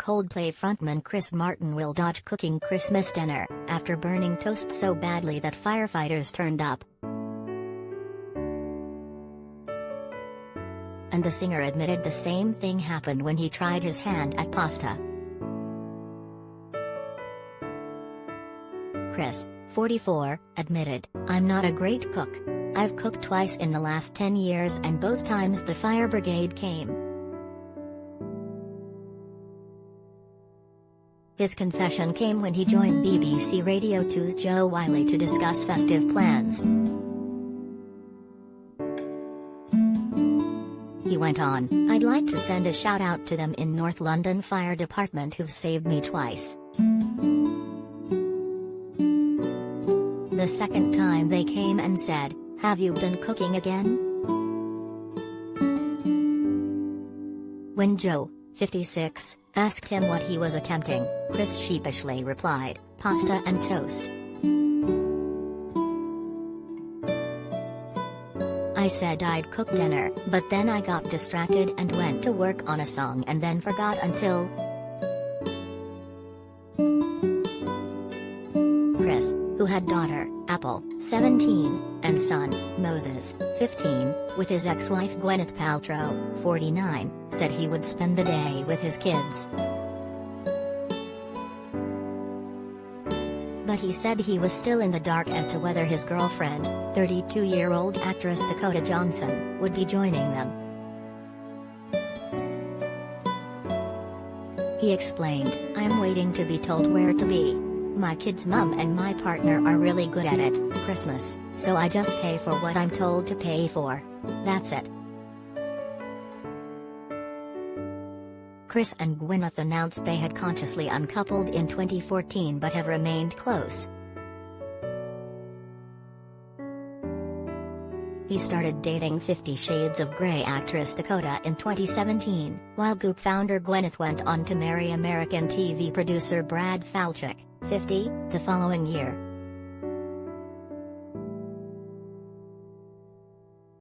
Coldplay frontman Chris Martin will dodge cooking Christmas dinner after burning toast so badly that firefighters turned up. And the singer admitted the same thing happened when he tried his hand at pasta. Chris, 44, admitted, "I'm not a great cook. I've cooked twice in the last 10 years and both times the fire brigade came." His confession came when he joined BBC Radio 2's Joe Wiley to discuss festive plans. He went on, "I'd like to send a shout out to them in North London Fire Department who've saved me twice. The second time they came and said, 'Have you been cooking again?'" When Joe, 56, asked him what he was attempting, Chris sheepishly replied, "Pasta and toast." "I said I'd cook dinner, but then I got distracted and went to work on a song and then forgot until..." Chris, who had daughter, Apple, 17, and son, Moses, 15, with his ex-wife Gwyneth Paltrow, 49, said he would spend the day with his kids. But he said he was still in the dark as to whether his girlfriend, 32-year-old actress Dakota Johnson, would be joining them. He explained, "I'm waiting to be told where to be. My kid's mum and my partner are really good at it, Christmas, so I just pay for what I'm told to pay for. That's it." Chris and Gwyneth announced they had consciously uncoupled in 2014 but have remained close. He started dating 50 Shades of Grey actress Dakota in 2017, while Goop founder Gwyneth went on to marry American TV producer Brad Falchuk, 50, the following year.